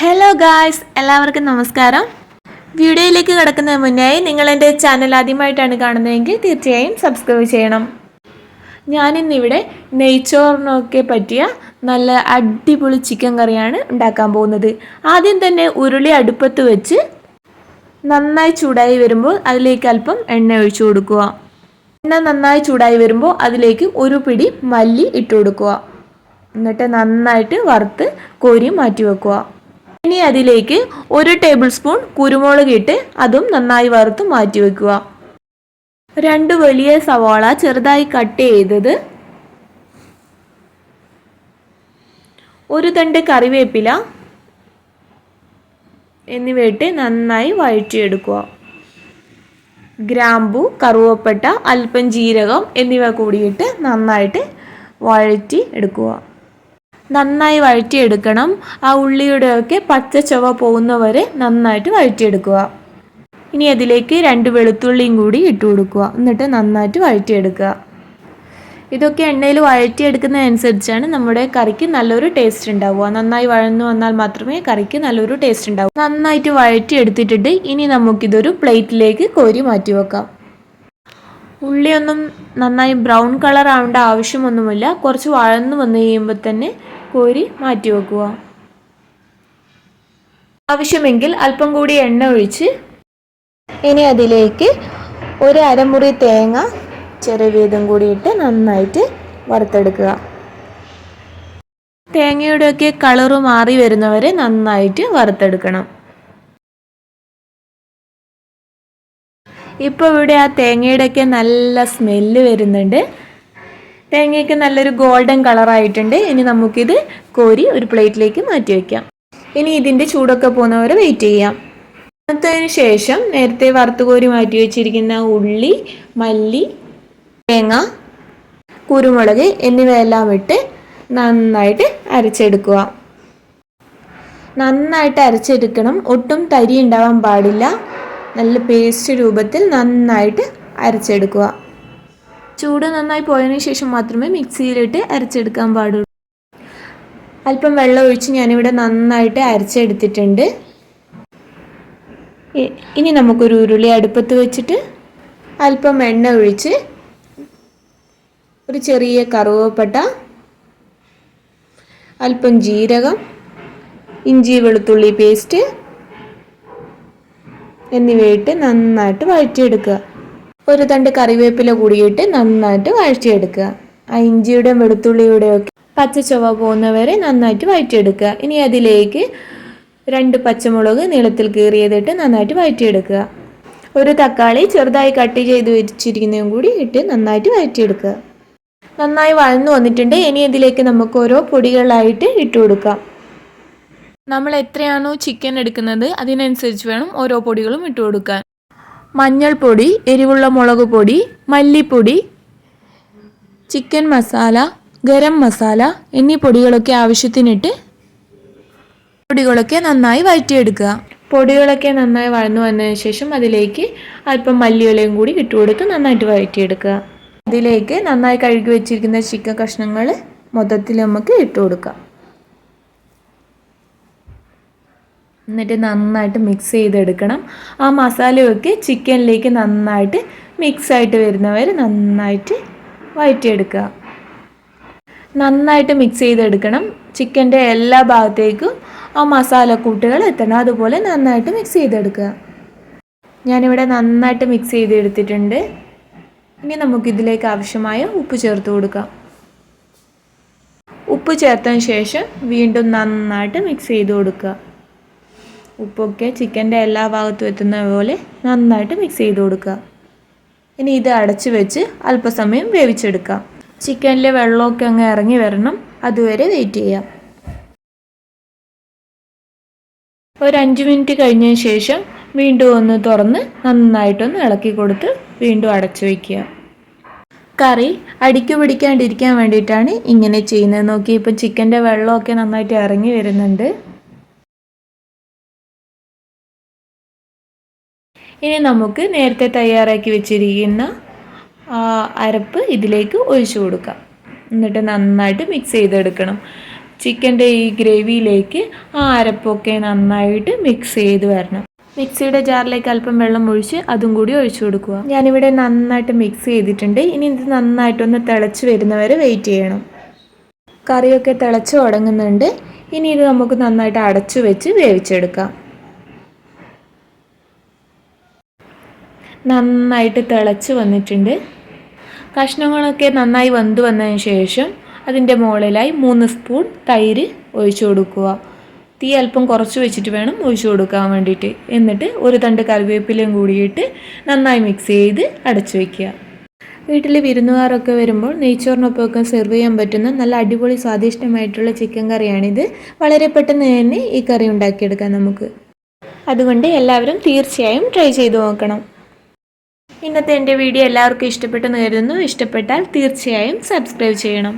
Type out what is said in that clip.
Hello guys, എല്ലാവർക്കും നമസ്കാരം. വീഡിയോയിലേക്ക് കടക്കുന്നതിന് മുന്നായി നിങ്ങൾ എൻ്റെ ചാനൽ ആദ്യമായിട്ടാണ് കാണുന്നതെങ്കിൽ തീർച്ചയായും സബ്സ്ക്രൈബ് ചെയ്യണം. ഞാനിന്നിവിടെ നെയ്ച്ചോറിനൊക്കെ പറ്റിയ നല്ല അടിപൊളി ചിക്കൻ കറിയാണ് ഉണ്ടാക്കാൻ പോകുന്നത്. ആദ്യം തന്നെ ഉരുളി അടുപ്പത്ത് വെച്ച് നന്നായി ചൂടായി വരുമ്പോൾ അതിലേക്ക് അല്പം എണ്ണ ഒഴിച്ചു കൊടുക്കുക. എണ്ണ നന്നായി ചൂടായി വരുമ്പോൾ അതിലേക്ക് ഒരു പിടി മല്ലി ഇട്ട് കൊടുക്കുക. എന്നിട്ട് നന്നായിട്ട് വറുത്ത് കോരി മാറ്റി വെക്കുക. ഇനി അതിലേക്ക് 1 ടേബിൾ സ്പൂൺ കുരുമുളക് ഇട്ട് അതും നന്നായി വറുത്ത് മാറ്റി വെക്കുക. 2 വലിയ സവാള ചെറുതായി കട്ട് ചെയ്തത്, 1 തണ്ട് കറിവേപ്പില എന്നിവ ഇട്ട് നന്നായി വഴറ്റിയെടുക്കുക. ഗ്രാമ്പു, കറുവപ്പട്ട, അല്പം ജീരകം എന്നിവ കൂടിയിട്ട് നന്നായിട്ട് വഴറ്റി എടുക്കുക. നന്നായി വഴറ്റിയെടുക്കണം. ആ ഉള്ളിയുടെയൊക്കെ പച്ച ചുവ പോകുന്നവരെ നന്നായിട്ട് വഴറ്റിയെടുക്കുക. ഇനി അതിലേക്ക് 2 വെളുത്തുള്ളിയും കൂടി ഇട്ട് കൊടുക്കുക. എന്നിട്ട് നന്നായിട്ട് വഴറ്റിയെടുക്കുക. ഇതൊക്കെ എണ്ണയിൽ വഴറ്റിയെടുക്കുന്നതനുസരിച്ചാണ് നമ്മുടെ കറിക്ക് നല്ലൊരു ടേസ്റ്റ് ഉണ്ടാവുക. നന്നായി വഴന്നു വന്നാൽ മാത്രമേ കറിക്ക് നല്ലൊരു ടേസ്റ്റ് ഉണ്ടാവൂ. നന്നായിട്ട് വഴറ്റിയെടുത്തിട്ടുണ്ട്. ഇനി നമുക്കിതൊരു പ്ലേറ്റിലേക്ക് കോരി മാറ്റി വെക്കാം. ഉള്ളിയൊന്നും നന്നായി ബ്രൗൺ കളർ ആവേണ്ട ആവശ്യമൊന്നുമില്ല. കുറച്ച് വഴന്നു വന്നു കഴിയുമ്പോൾ തന്നെ കോരി മാറ്റി വെക്കുക. ആവശ്യമെങ്കിൽ അല്പം കൂടി എണ്ണ ഒഴിച്ച് ഇനി അതിലേക്ക് 1 അരമുറി തേങ്ങ ചിരവിയതും കൂടി ഇട്ട് നന്നായിട്ട് വറുത്തെടുക്കുക. തേങ്ങയുടെയൊക്കെ കളറ് മാറി വരുന്നവരെ നന്നായിട്ട് വറുത്തെടുക്കണം. ഇപ്പോൾ ഇവിടെ ആ തേങ്ങയുടെയൊക്കെ നല്ല സ്മെല്ല് വരുന്നുണ്ട്. തേങ്ങയ്ക്ക് നല്ലൊരു ഗോൾഡൻ കളറായിട്ടുണ്ട്. ഇനി നമുക്കിത് കോരി ഒരു പ്ലേറ്റിലേക്ക് മാറ്റി വയ്ക്കാം. ഇനി ഇതിൻ്റെ ചൂടൊക്കെ പോകുന്നവരെ വെയിറ്റ് ചെയ്യാം. അതിന് ശേഷം നേരത്തെ വറുത്ത് കോരി മാറ്റി വെച്ചിരിക്കുന്ന ഉള്ളി, മല്ലി, തേങ്ങ, കുരുമുളക് എന്നിവയെല്ലാം ഇട്ട് നന്നായിട്ട് അരച്ചെടുക്കുക. നന്നായിട്ട് അരച്ചെടുക്കണം. ഒട്ടും തരി ഉണ്ടാവാൻ പാടില്ല. നല്ല പേസ്റ്റ് രൂപത്തിൽ നന്നായിട്ട് അരച്ചെടുക്കുക. ചൂട് നന്നായി പോയതിനു ശേഷം മാത്രമേ മിക്സിയിലിട്ട് അരച്ചെടുക്കാൻ പാടുള്ളൂ. അല്പം വെള്ളം ഒഴിച്ച് ഞാനിവിടെ നന്നായിട്ട് അരച്ചെടുത്തിട്ടുണ്ട്. ഇനി നമുക്കൊരു ഉരുളി അടുപ്പത്ത് വെച്ചിട്ട് അല്പം എണ്ണ ഒഴിച്ച് ഒരു ചെറിയ കറുവപ്പട്ട, അല്പം ജീരകം, ഇഞ്ചി വെളുത്തുള്ളി പേസ്റ്റ് എന്നിവയിട്ട് നന്നായിട്ട് വഴറ്റിയെടുക്കുക. 1 തണ്ട് കറിവേപ്പില കൂടിയിട്ട് നന്നായിട്ട് വഴറ്റിയെടുക്കുക. ആ ഇഞ്ചിയുടെ വെളുത്തുള്ളിയുടെ ഒക്കെ പച്ച ചുവ പോകുന്നവരെ നന്നായിട്ട് വഴറ്റിയെടുക്കുക. ഇനി അതിലേക്ക് 2 പച്ചമുളക് നീളത്തിൽ കീറിയതിട്ട് നന്നായിട്ട് വഴറ്റിയെടുക്കുക. 1 തക്കാളി ചെറുതായി കട്ട് ചെയ്ത് വെച്ചിരിക്കുന്നതും കൂടി ഇട്ട് നന്നായിട്ട് വഴറ്റിയെടുക്കുക. നന്നായി വഴന്നു വന്നിട്ടുണ്ട്. ഇനി ഇതിലേക്ക് നമുക്ക് ഓരോ പൊടികളായിട്ട് ഇട്ട് കൊടുക്കാം. നമ്മൾ എത്രയാണോ ചിക്കൻ എടുക്കുന്നത് അതിനനുസരിച്ച് വേണം ഓരോ പൊടികളും ഇട്ട് കൊടുക്കാൻ. മഞ്ഞൾപ്പൊടി, എരിവുള്ള മുളക് പൊടി, മല്ലിപ്പൊടി, ചിക്കൻ മസാല, ഗരം മസാല എന്നീ പൊടികളൊക്കെ ആവശ്യത്തിനിട്ട് പൊടികളൊക്കെ നന്നായി വഴറ്റിയെടുക്കുക. പൊടികളൊക്കെ നന്നായി വഴന്നു വന്നതിന് ശേഷം അതിലേക്ക് അല്പം മല്ലിയിലയും കൂടി ഇട്ട് കൊടുത്ത് നന്നായിട്ട് വഴറ്റിയെടുക്കുക. അതിലേക്ക് നന്നായി കഴുകി വെച്ചിരിക്കുന്ന ചിക്കൻ കഷ്ണങ്ങൾ മൊത്തത്തിൽ നമുക്ക് ഇട്ട് കൊടുക്കാം. എന്നിട്ട് നന്നായിട്ട് മിക്സ് ചെയ്തെടുക്കണം. ആ മസാലയൊക്കെ ചിക്കനിലേക്ക് നന്നായിട്ട് മിക്സായിട്ട് വരുന്നവരെ നന്നായിട്ട് വഴറ്റിയെടുക്കുക. നന്നായിട്ട് മിക്സ് ചെയ്തെടുക്കണം. ചിക്കൻ്റെ എല്ലാ ഭാഗത്തേക്കും ആ മസാലക്കൂട്ടുകൾ എത്തണം. അതുപോലെ നന്നായിട്ട് മിക്സ് ചെയ്തെടുക്കുക. ഞാനിവിടെ നന്നായിട്ട് മിക്സ് ചെയ്തെടുത്തിട്ടുണ്ട്. ഇനി നമുക്കിതിലേക്ക് ആവശ്യമായ ഉപ്പ് ചേർത്ത് കൊടുക്കാം. ഉപ്പ് ചേർത്തതിന് ശേഷം വീണ്ടും നന്നായിട്ട് മിക്സ് ചെയ്ത് കൊടുക്കുക. ഉപ്പൊക്കെ ചിക്കൻ്റെ എല്ലാ ഭാഗത്തും എത്തുന്ന പോലെ നന്നായിട്ട് മിക്സ് ചെയ്ത് കൊടുക്കുക. ഇനി ഇത് അടച്ച് വെച്ച് അല്പസമയം വേവിച്ചെടുക്കാം. ചിക്കനിലെ വെള്ളമൊക്കെ അങ്ങ് ഇറങ്ങി വരണം. അതുവരെ വെയിറ്റ് ചെയ്യാം. ഒരു 5 മിനിറ്റ് കഴിഞ്ഞതിന് ശേഷം വീണ്ടും ഒന്ന് തുറന്ന് നന്നായിട്ടൊന്ന് ഇളക്കി കൊടുത്ത് വീണ്ടും അടച്ചു വയ്ക്കുക. കറി അടിക്കു പിടിക്കാണ്ടിരിക്കാൻ വേണ്ടിയിട്ടാണ് ഇങ്ങനെ ചെയ്യുന്നത്. നോക്കി, ഇപ്പം ചിക്കൻ്റെ വെള്ളമൊക്കെ നന്നായിട്ട് ഇറങ്ങി വരുന്നുണ്ട്. ഇനി നമുക്ക് നേരത്തെ തയ്യാറാക്കി വെച്ചിരിക്കുന്ന അരപ്പ് ഇതിലേക്ക് ഒഴിച്ചു കൊടുക്കാം. എന്നിട്ട് നന്നായിട്ട് മിക്സ് ചെയ്തെടുക്കണം. ചിക്കൻ്റെ ഈ ഗ്രേവിയിലേക്ക് ആ അരപ്പൊക്കെ നന്നായിട്ട് മിക്സ് ചെയ്ത് വരണം. മിക്സിയുടെ ജാറിലേക്ക് അല്പം വെള്ളം ഒഴിച്ച് അതും കൂടി ഒഴിച്ചു കൊടുക്കുക. ഞാനിവിടെ നന്നായിട്ട് മിക്സ് ചെയ്തിട്ടുണ്ട്. ഇനി ഇത് നന്നായിട്ടൊന്ന് തിളച്ച് വരുന്നവരെ വെയിറ്റ് ചെയ്യണം. കറിയൊക്കെ തിളച്ച് തുടങ്ങുന്നുണ്ട്. ഇനി ഇത് നമുക്ക് നന്നായിട്ട് അടച്ചു വെച്ച് വേവിച്ചെടുക്കാം. നന്നായിട്ട് തിളച്ച് വന്നിട്ടുണ്ട്. കഷ്ണങ്ങളൊക്കെ നന്നായി വെന്ത് വന്നതിന് ശേഷം അതിൻ്റെ മുകളിലായി 3 സ്പൂൺ തൈര് ഒഴിച്ചു കൊടുക്കുക. തീ അല്പം കുറച്ച് വെച്ചിട്ട് വേണം ഒഴിച്ചു കൊടുക്കാൻ വേണ്ടിയിട്ട്. എന്നിട്ട് ഒരു തണ്ട് കറിവേപ്പിലയും കൂടിയിട്ട് നന്നായി മിക്സ് ചെയ്ത് അടച്ചു വയ്ക്കുക. വീട്ടിൽ വിരുന്നുകാരൊക്കെ വരുമ്പോൾ നെയ്ച്ചോറിനൊപ്പമൊക്കെ സെർവ് ചെയ്യാൻ പറ്റുന്ന നല്ല അടിപൊളി സ്വാദിഷ്ടമായിട്ടുള്ള ചിക്കൻ കറിയാണിത്. വളരെ പെട്ടെന്ന് തന്നെ ഈ കറി ഉണ്ടാക്കിയെടുക്കാം നമുക്ക്. അതുകൊണ്ട് എല്ലാവരും തീർച്ചയായും ട്രൈ ചെയ്ത് നോക്കണം. ഇന്നത്തെ എൻ്റെ വീഡിയോ എല്ലാവർക്കും ഇഷ്ടപ്പെട്ടെന്ന് കരുതുന്നു. ഇഷ്ടപ്പെട്ടാൽ തീർച്ചയായും സബ്സ്ക്രൈബ് ചെയ്യണം.